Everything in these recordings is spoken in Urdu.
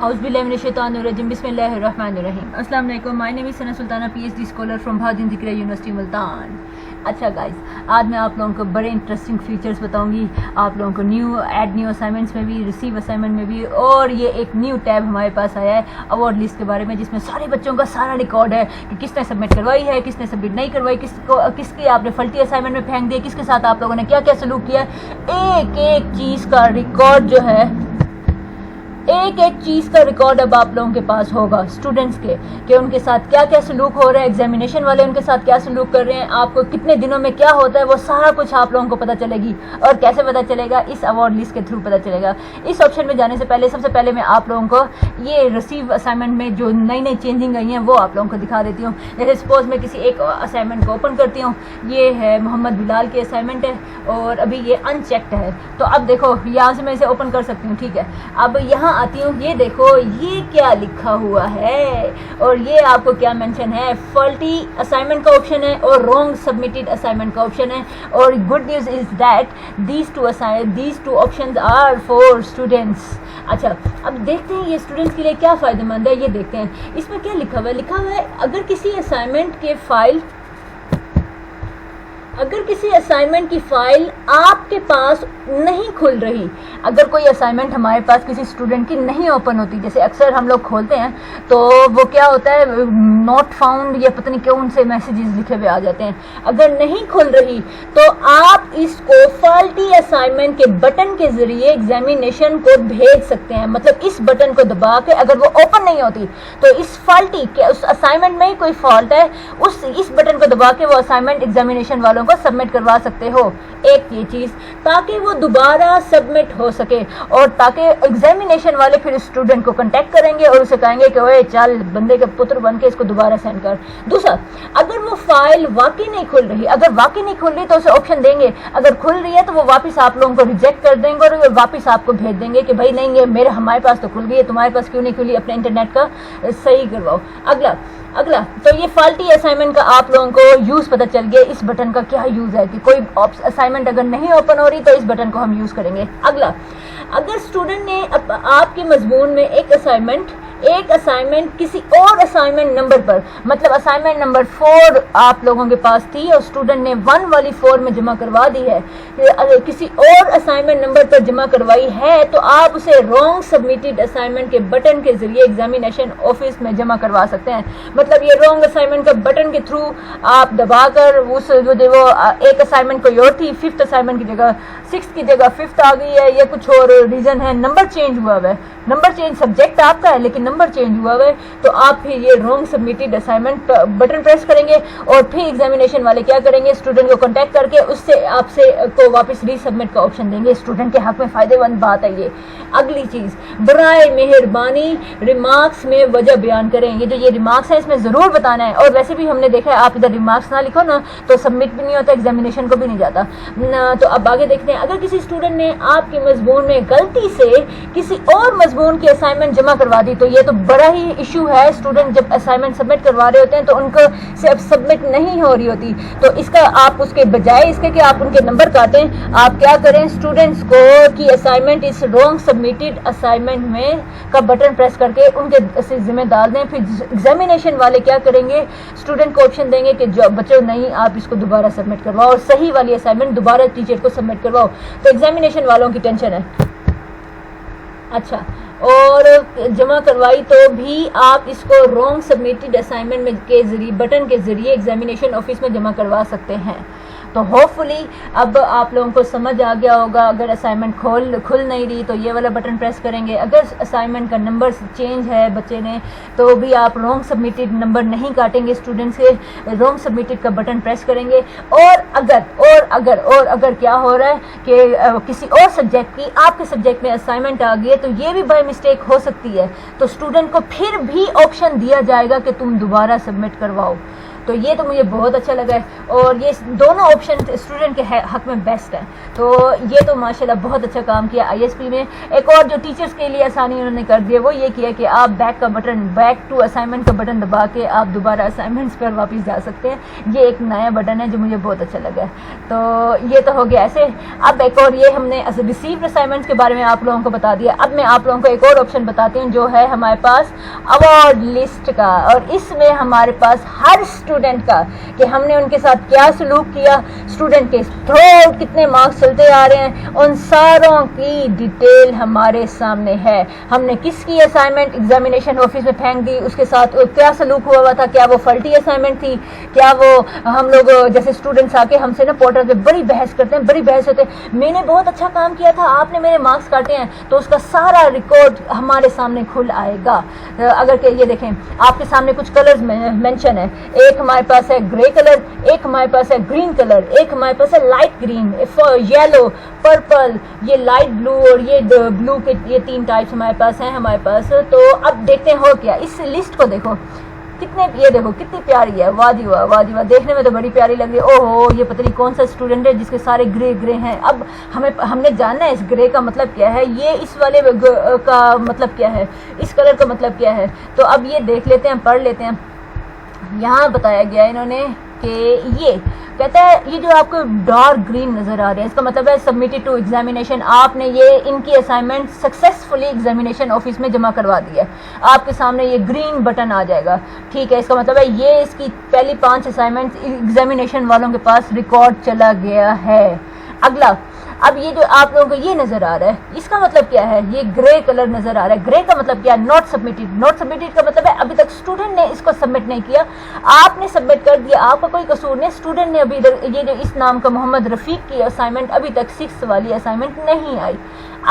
Auzubillahiminash-shaytanir-rajim. Bismillahir-rahmanir-rahim. Assalamu alaikum. My name is Sana Sultana, PhD scholar from Bhadin Zikriya University Multan. اچھا گائز، آج میں آپ لوگوں کو بڑے انٹرسٹنگ فیچرز بتاؤں گی، آپ لوگوں کو نیو اسائنمنٹس میں بھی، ریسیو اسائنمنٹ میں بھی، اور یہ ایک نیو ٹیب ہمارے پاس آیا ہے اوارڈ لسٹ کے بارے میں، جس میں سارے بچوں کا سارا ریکارڈ ہے کہ کس نے سبمٹ کروائی ہے، کس نے سبمٹ نہیں کروائی، کس کی آپ نے فلٹی اسائنمنٹ میں پھینک دی، کس کے ساتھ آپ لوگوں نے کیا کیا سلوک کیا ہے، ایک چیز کا ریکارڈ جو ہے، ایک چیز کا ریکارڈ اب آپ لوگوں کے پاس ہوگا اسٹوڈنٹس کے، کہ ان کے ساتھ کیا کیا سلوک ہو رہا ہے، ایگزامینیشن والے ان کے ساتھ کیا سلوک کر رہے ہیں، آپ کو کتنے دنوں میں کیا ہوتا ہے، وہ سارا کچھ آپ لوگوں کو پتہ چلے گی۔ اور کیسے پتہ چلے گا؟ اس ایوارڈ لسٹ کے تھرو پتہ چلے گا۔ اس آپشن میں جانے سے پہلے سب سے پہلے میں آپ لوگوں کو یہ ریسیو اسائنمنٹ میں جو نئی چینجنگ آئی ہیں وہ آپ لوگوں کو دکھا دیتی ہوں۔ جیسے سپوز میں کسی ایک اسائنمنٹ کو اوپن کرتی ہوں، یہ ہے محمد بلال کی اسائنمنٹ ہے اور ابھی یہ ان چیکڈ ہے، تو اب دیکھو یہاں سے میں اسے اوپن کر سکتی ہوں، ٹھیک ہے۔ اب یہاں آتی ہوں، یہ دیکھو یہ کیا لکھا ہوا ہے، اور یہ آپ کو کیا مینشن ہے، فالٹی اسائنمنٹ کا آپشن ہے اور رانگ سبمٹڈ اسائنمنٹ کا آپشن ہے، اور good news is that these two options are for students. اچھا، اب دیکھتے ہیں یہ اسٹوڈنٹس کے لیے کیا فائدہ مند ہے، یہ دیکھتے ہیں اس میں کیا لکھا ہوا ہے۔ اگر کسی اسائنمنٹ کی فائل آپ کے پاس نہیں کھل رہی، اگر کوئی اسائنمنٹ ہمارے پاس کسی اسٹوڈنٹ کی نہیں اوپن ہوتی، جیسے اکثر ہم لوگ کھولتے ہیں تو وہ کیا ہوتا ہے، ناٹ فاؤنڈ یا پتہ نہیں کیوں ان سے میسیجز لکھے ہوئے آ جاتے ہیں۔ اگر نہیں کھل رہی تو آپ اس کو فالٹی اسائنمنٹ کے بٹن کے ذریعے ایگزامینیشن کو بھیج سکتے ہیں، مطلب اس بٹن کو دبا کے اگر وہ اوپن نہیں ہوتی تو اس فالٹی کے اس اسائنمنٹ میں ہی کوئی فالٹ ہے، اس بٹن کو دبا کے وہ اسائنمنٹ ایگزامینیشن والوں کو سبمٹ کروا سکتے ہو۔ ایک یہ چیز تاکہ وہ دوبارہ سبمٹ ہو سکے، اور تاکہ ایگزامینیشن والے پھر اسٹوڈنٹ کو کنٹیکٹ کریں گے اور اسے کہیں گے کہ اوے چل بندے کے پتر بن کے اس کو دوبارہ سینڈ کر۔ دوسرا، اگر وہ فائل واقعی نہیں کھل رہی تو اسے آپشن دیں گے، اگر کھل رہی ہے تو وہ واپس آپ لوگوں کو ریجیکٹ کر دیں گے اور واپس آپ کو بھیج دیں گے کہ بھائی نہیں، یہ ہمارے پاس تو کھل گئی ہے، تمہارے پاس کیوں نہیں کھلی، اپنے انٹرنیٹ کا صحیح کرواؤ۔ اگلا تو یہ فالٹی اسائنمنٹ کا آپ لوگوں کو یوز پتہ چل گیا، اس بٹن کا کیا یوز ہے، کہ کوئی اسائنمنٹ اگر نہیں اوپن ہو رہی تو اس بٹن کو ہم یوز کریں گے۔ اگلا، اگر اسٹوڈنٹ نے آپ کے مضمون میں ایک اسائنمنٹ کسی اور اسائنمنٹ نمبر پر، مطلب اسائنمنٹ نمبر 4 آپ لوگوں کے پاس تھی اور اسٹوڈنٹ نے 1 والی 4 میں جمع کروا دی ہے، اگر کسی اور اسائنمنٹ نمبر پر جمع کروائی ہے تو آپ اسے رانگ سبمٹڈ اسائنمنٹ کے بٹن کے ذریعے ایگزامینیشن آفس میں جمع کروا سکتے ہیں۔ مطلب یہ رانگ اسائنمنٹ کا بٹن کے تھرو آپ دبا کر وہ ایک اسائنمنٹ کوئی اور تھی، 5th اسائنمنٹ کی جگہ 6th کی جگہ 5th آ گئی ہے، یہ کچھ اور ریزن ہے، نمبر چینج ہوا ہے، نمبر چینج سبجیکٹ آپ کا ہے لیکن نمبر چینج ہوا ہے، تو آپ پھر یہ wrong submitted assignment button press کریں گے اور پھر ایگزامینیشن والے کیا کریں گے، اسٹوڈنٹ کو کانٹیکٹ کر کے اس سے آپ سے کو واپس ری سبمٹ کا آپشن دیں گے۔ اسٹوڈنٹ کے حق میں فائدے مند بات ہے یہ۔ اگلی چیز، برائے مہربانی ریمارکس میں وجہ بیان کریں، یہ ریمارکس ہے اس میں ضرور بتانا ہے، اور ویسے بھی ہم نے دیکھا ہے آپ ادھر ریمارکس نہ لکھو نا تو سبمٹ بھی نہیں ہوتا، ایگزامینیشن کو بھی نہیں جاتا۔ تو اب آگے دیکھتے ہیں، اگر کسی اسٹوڈنٹ نے آپ کے مضمون میں غلطی سے کسی اور مضمون کی اسائنمنٹ جمع کروا دی، تو یہ تو بڑا ہی ایشو ہے، اسٹوڈنٹ جب اسائنمنٹ سبمٹ کروا رہے ہوتے ہیں تو ان کو سے اب سبمٹ نہیں ہو رہی ہوتی، تو اس کا آپ اس کے بجائے اس کے کہ آپ ان کے نمبر کاٹیں، آپ کیا کریں، اسٹوڈنٹس کو کی اسائنمنٹ اس رانگ سبمٹڈ اسائنمنٹ میں کا بٹن پریس کر کے ان کے ذمہ دار دیں، پھر ایگزامینیشن والے کیا کریں گے، اسٹوڈنٹ کو آپشن دیں گے کہ جو بچوں نہیں، آپ اس کو دوبارہ سبمٹ کرواؤ اور صحیح والی اسائنمنٹ دوبارہ ٹیچر کو سبمٹ کرواؤ، تو ایگزامینیشن والوں کی ٹینشن ہے۔ اچھا، اور جمع کروائی تو بھی آپ اس کو رانگ سبمٹڈ اسائنمنٹ کے ذریعے بٹن کے ذریعے ایگزامینیشن آفس میں جمع کروا سکتے ہیں۔ تو ہوپفلی اب آپ لوگوں کو سمجھ آ گیا ہوگا، اگر اسائنمنٹ کھل نہیں رہی تو یہ والا بٹن پریس کریں گے، اگر اسائنمنٹ کا نمبر چینج ہے بچے نے تو بھی آپ رانگ سبمٹڈ نمبر نہیں کاٹیں گے، اسٹوڈنٹ سے رانگ سبمٹڈ کا بٹن پریس کریں گے۔ اور اگر کیا ہو رہا ہے کہ کسی اور سبجیکٹ کی آپ کے سبجیکٹ میں اسائنمنٹ آ گئی ہے تو یہ بھی بائی مسٹیک ہو سکتی ہے، تو اسٹوڈنٹ کو پھر بھی آپشن دیا جائے گا کہ تم دوبارہ سبمٹ کرواؤ۔ تو یہ تو مجھے بہت اچھا لگا ہے، اور یہ دونوں آپشن اسٹوڈنٹ کے حق میں بیسٹ ہیں. تو یہ تو ماشاءاللہ بہت اچھا کام کیا آئی ایس پی میں. ایک اور جو ٹیچرس کے لیے آسانی انہوں نے کر دی ہے وہ یہ کیا کہ آپ بیک ٹو اسائنمنٹ کا بٹن دبا کے آپ دوبارہ اسائنمنٹس پر واپس جا سکتے ہیں. یہ ایک نیا بٹن ہے جو مجھے بہت اچھا لگا ہے. تو یہ تو ہو گیا ایسے. اب ایک اور یہ ہم نے ریسیوڈ اسائنمنٹس کے بارے میں آپ لوگوں کو بتا دیا. اب میں آپ لوگوں کو ایک اور آپشن بتاتی ہوں جو ہے ہمارے پاس اوارڈ لسٹ کا، اور اس میں ہمارے پاس ہر اسٹوڈنٹ کا کہ ہم نے ان کے ساتھ کیا سلوک کیا، اسٹوڈنٹ کے تھرو کتنے مارکس چلتے آ رہے ہیں، ان ساروں کی ڈیٹیل ہمارے سامنے ہے. ہم نے کس کی اسائنمنٹ ایگزامینیشن آفس میں پھینک دی، اس کے ساتھ کیا سلوک ہوا تھا، کیا وہ فلٹی اسائنمنٹ تھی، کیا وہ ہم لوگ جیسے اسٹوڈنٹس آ کے ہم سے نا پورٹل پہ بڑی بحث کرتے ہیں، بڑی بحث ہوتے ہیں، میں نے بہت اچھا کام کیا تھا، آپ نے میرے مارکس کاٹے ہیں، تو اس کا سارا ریکارڈ ہمارے سامنے کھل آئے گا. اگر کہ یہ دیکھیں آپ کے سامنے کچھ کلرز مینشن ہے، ایک ہمارے پاس ہے گرے کلر، ایک ہمارے پاس ہے گرین کلر، ایک ہمارے پاس ہے لائٹ گرین، یلو، پرپل، یہ لائٹ بلو، اور یہ بلو کے یہ 3 ٹائپس ہمارے پاس ہیں ہمارے پاس. تو اب دیکھتے ہیں ہو کیا. اس لسٹ کو دیکھو کتنے، یہ دیکھو کتنی پیاری ہے، واہ جی واہ، واہ جی واہ، دیکھنے میں تو بڑی پیاری لگ رہی ہے. او ہو، یہ پتہ نہیں کون سا اسٹوڈنٹ ہے جس کے سارے گرے ہیں. اب ہم نے جاننا ہے اس گرے کا مطلب کیا ہے، یہ اس والے کا مطلب کیا ہے، اس کلر کا مطلب کیا ہے. تو اب یہ دیکھ لیتے ہیں، پڑھ لیتے ہیں. یہاں بتایا گیا انہوں نے کہ یہ کہتا ہے یہ جو آپ کو ڈارک گرین نظر آ رہا ہے اس کا مطلب ہے سبمٹڈ ٹو ایگزامینیشن. آپ نے یہ ان کی اسائنمنٹ سکسیسفلی ایگزامینیشن آفس میں جمع کروا دی ہے. آپ کے سامنے یہ گرین بٹن آ جائے گا، ٹھیک ہے. اس کا مطلب ہے یہ اس کی پہلی 5 اسائنمنٹ ایگزامینیشن والوں کے پاس ریکارڈ چلا گیا ہے. اگلا، اب یہ جو آپ لوگوں کو یہ نظر آ رہا ہے اس کا مطلب کیا ہے، یہ گرے کلر نظر آ رہا ہے. گرے کا مطلب کیا، ناٹ سبمٹڈ. ناٹ سبمٹڈ کا مطلب ہے ابھی تک اسٹوڈنٹ نے اس کو سبمٹ نہیں کیا، آپ نے سبمٹ کر دیا، آپ کا کوئی قصور نہیں. اسٹوڈنٹ نے ابھی یہ جو اس نام کا محمد رفیق کی اسائنمنٹ ابھی تک 6 والی اسائنمنٹ نہیں آئی.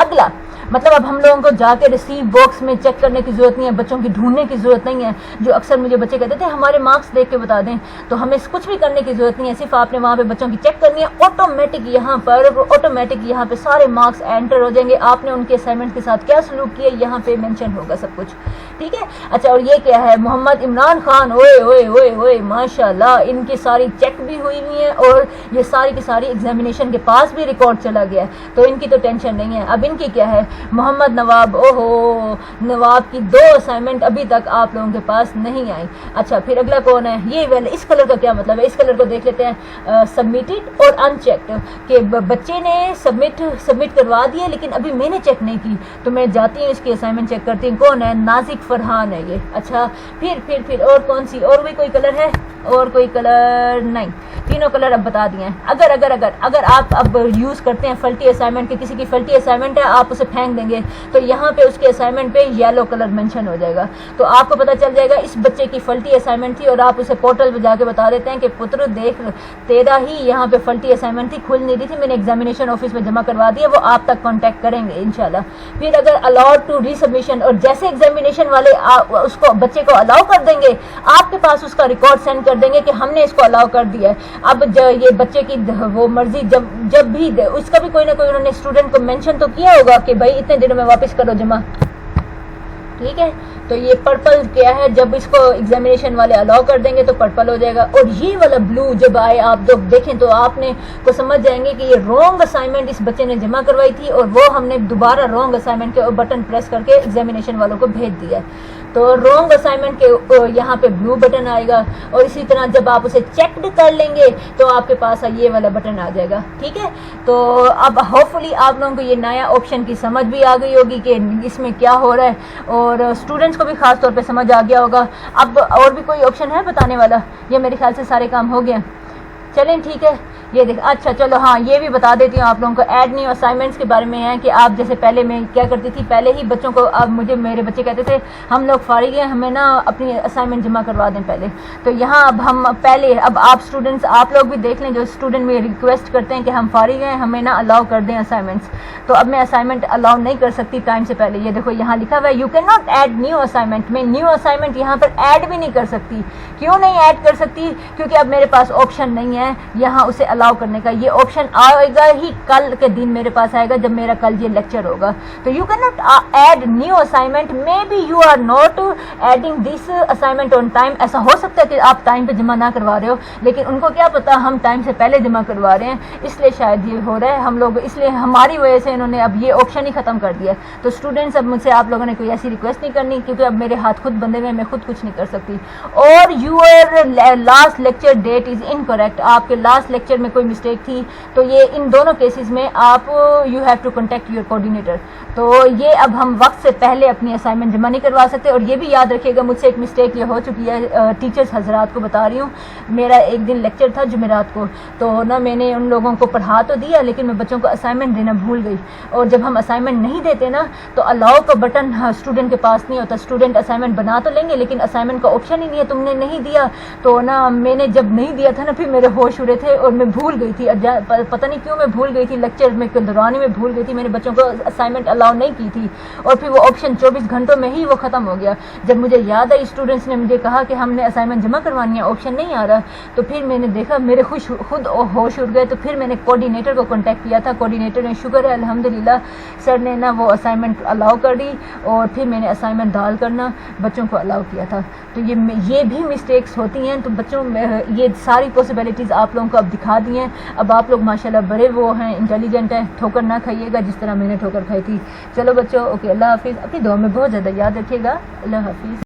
اگلا مطلب اب ہم لوگوں کو جا کے ریسیو باکس میں چیک کرنے کی ضرورت نہیں ہے، بچوں کی ڈھونڈنے کی ضرورت نہیں ہے. جو اکثر مجھے بچے کہتے تھے ہمارے مارکس دیکھ کے بتا دیں، تو ہمیں کچھ بھی کرنے کی ضرورت نہیں ہے، صرف آپ نے وہاں پہ بچوں کی چیک کرنی ہے. آٹومیٹک یہاں پہ سارے مارکس انٹر ہو جائیں گے. آپ نے ان کے اسائنمنٹ کے ساتھ کیا سلوک کیا یہاں پہ مینشن ہوگا سب کچھ، ٹھیک ہے. اچھا، اور یہ کیا ہے، محمد عمران خان، اوئے اوئے اوئے اوئے ماشاءاللہ، ان کی ساری چیک بھی ہوئی ہوئی ہیں اور یہ ساری کی ساری ایگزامینیشن کے پاس بھی ریکارڈ چلا گیا ہے، تو ان کی تو ٹینشن نہیں ہے. اب ان کی کیا ہے، محمد نواب، اوہو، نواب کی 2 اسائنمنٹ ابھی تک آپ لوگوں کے پاس نہیں آئی. اچھا، پھر اگلا کون ہے، یہ والا اس کلر کا کیا مطلب ہے، اس کلر کو دیکھ لیتے ہیں. سبمٹڈ اور ان چیکڈ، کہ بچے نے سبمٹ کروا دیا لیکن ابھی میں نے چیک نہیں کی، تو میں جاتی ہوں اس کی اسائنمنٹ چیک کرتی ہوں. کون ہے، نازک فرحان ہے یہ. اچھا، پھر اور کون سی، اور بھی کوئی کلر ہے، اور کوئی کلر نہیں. تینوں کلر اب بتا دیے ہیں. اگر آپ اب یوز کرتے ہیں فلٹی اسائنمنٹ کے، کسی کی فلٹی اسائنمنٹ ہے آپ اسے پھینک دیں گے تو یہاں پہ اس کے اسائنمنٹ پہ یلو کلر مینشن ہو جائے گا، تو آپ کو پتہ چل جائے گا اس بچے کی فلٹی اسائنمنٹ تھی، اور آپ اسے پورٹل پہ جا کے بتا دیتے ہیں کہ پتر دیکھ تیرا ہی یہاں پہ فلٹی اسائنمنٹ تھی، کھل نہیں رہی تھی، میں نے ایگزامینیشن آفس میں جمع کروا دیا، وہ آپ تک کانٹیکٹ کریں گے انشاءاللہ. پھر اگر الاؤڈ ٹو ری سبمیشن، اور جیسے ایگزامینیشن والے اس کو بچے کو الاؤ کر دیں گے آپ کے پاس اس کا ریکارڈ سینڈ کر دیں گے کہ ہم نے اس کو الاؤ کر دیا ہے. اب یہ بچے کی وہ مرضی، جب بھی اس کا بھی کوئی نہ کوئی انہوں نے اسٹوڈنٹ کو مینشن تو کیا ہوگا کہ بھائی اتنے دنوں میں واپس کرو جمع، ٹھیک ہے. تو یہ پرپل کیا ہے، جب اس کو ایگزامینیشن والے الاؤ کر دیں گے تو پرپل ہو جائے گا. اور یہ والا بلو جب آئے آپ جب دیکھیں تو آپ نے کو سمجھ جائیں گے کہ یہ رانگ اسائنمنٹ اس بچے نے جمع کروائی تھی اور وہ ہم نے دوبارہ رانگ اسائنمنٹ کے بٹن پریس کر کے ایگزامینیشن والوں کو بھیج دیا. تو رانگ اسائنمنٹ کے یہاں پہ بلو بٹن آئے گا، اور اسی طرح جب آپ اسے چیکڈ کر لیں گے تو آپ کے پاس یہ والا بٹن آ جائے گا، ٹھیک ہے. تو اب ہوپ فلی آپ لوگوں کو یہ نیا آپشن کی سمجھ بھی آ گئی ہوگی کہ اس میں کیا ہو رہا ہے، اور اسٹوڈنٹس کو بھی خاص طور پہ سمجھ آ گیا ہوگا. اب اور بھی کوئی آپشن ہے بتانے والا، یہ میرے خیال سے سارے کام ہو گئے ہیں. چلیں ٹھیک ہے، یہ دیکھ، اچھا چلو ہاں یہ بھی بتا دیتی ہوں آپ لوگوں کو. ایڈ نیو اسائنمنٹس کے بارے میں ہے کہ آپ جیسے پہلے میں کیا کرتی تھی، پہلے ہی بچوں کو، اب مجھے میرے بچے کہتے تھے ہم لوگ فارغ ہیں ہمیں نا اپنی اسائنمنٹ جمع کروا دیں پہلے، تو یہاں اب ہم پہلے، اب آپ اسٹوڈنٹس آپ لوگ بھی دیکھ لیں جو اسٹوڈنٹ میں ریکویسٹ کرتے ہیں کہ ہم فارغ ہیں ہمیں نا الاؤ کر دیں اسائنمنٹس، تو اب میں اسائنمنٹ الاؤ نہیں کر سکتی ٹائم سے پہلے. یہ دیکھو یہاں لکھا ہوا ہے you can not add new assignment, میں نیو اسائنمنٹ یہاں پر ایڈ بھی نہیں کر سکتی. کیوں نہیں ایڈ کر سکتی؟ کیونکہ اب میرے پاس آپشن نہیں ہے یہاں اسے الاؤ کرنے کا. یہ آپشن آئے گا ہی کل کے دن میرے پاس آئے گا جب میرا کل یہ لیکچر ہوگا. تو you can not add new assignment. Maybe you are not adding this assignment on time. ایسا ہو سکتا ہے کہ آپ ٹائم پہ جمع نہ کروا رہے ہو, لیکن ان کو کیا پتا ہم ٹائم سے پہلے جمع کروا رہے ہیں, اس لیے شاید یہ ہو رہا ہے. ہم لوگ اس لیے ہماری وجہ سے انہوں نے اب یہ آپشن ہی ختم کر دیا. تو اسٹوڈنٹس اب مجھ سے آپ لوگوں نے کوئی ایسی ریکویسٹ نہیں کرنی, کیونکہ اب میرے ہاتھ خود بندے میں خود کچھ نہیں کر سکتی. اور your last lecture date is incorrect. آپ کے لاسٹ لیکچر میں کوئی مسٹیک تھی تو یہ ان دونوں کیسز میں آپ you have to contact your coordinator. تو یہ اب ہم وقت سے پہلے اپنی اسائنمنٹ جمع نہیں کروا سکتے. اور یہ بھی یاد رکھیے گا, مجھ سے ایک مسٹیک یہ ہو چکی ہے, ٹیچرز حضرات کو بتا رہی ہوں. میرا ایک دن لیکچر تھا جمعرات کو, تو نا میں نے ان لوگوں کو پڑھا تو دیا, لیکن میں بچوں کو اسائنمنٹ دینا بھول گئی. اور جب ہم اسائنمنٹ نہیں دیتے نا تو الاؤ کا بٹن اسٹوڈنٹ کے پاس نہیں ہوتا. اسٹوڈنٹ اسائنمنٹ بنا تو لیں گے, لیکن اسائنمنٹ کا آپشن ہی نہیں ہے. تم نے نہیں دیا تو نا میں نے جب نہیں دیا تھا نا, پھر میرے ہوش اڑے تھے اور میں بھول گئی تھی. پتہ نہیں کیوں میں بھول گئی تھی, لیکچر میں دوران میں بھول گئی تھی. میں نے بچوں کو اسائنمنٹ الاؤ نہیں کی تھی, اور پھر وہ آپشن 24 گھنٹوں میں ہی وہ ختم ہو گیا. جب مجھے یاد آئی, اسٹوڈنٹس نے مجھے کہا کہ ہم نے اسائنمنٹ جمع کروانی ہے, آپشن نہیں آ رہا, تو پھر میں نے دیکھا میرے خود ہوش اڑ گئے. تو پھر میں نے کوآرڈینیٹر کو کانٹیکٹ کیا تھا. کوآرڈینیٹر نے شکر ہے الحمدللہ سر نے نا وہ اسائنمنٹ الاؤ کر دی, اور پھر میں نے اسائنمنٹ ڈال کرنا بچوں کو الاؤ کیا تھا. تو یہ بھی مسٹیکس ہوتی ہیں. تو بچوں یہ ساری پاسبلٹیز آپ لوگوں کو اب دکھا دی ہیں. اب آپ لوگ ماشاءاللہ بڑے وہ ہیں, انٹیلیجنٹ ہیں. ٹھوکر نہ کھائیے گا جس طرح میں نے ٹھوکر کھائی تھی. چلو بچوں, اوکے, اللہ حافظ. اپنی دعا میں بہت زیادہ یاد رکھیے گا. اللہ حافظ.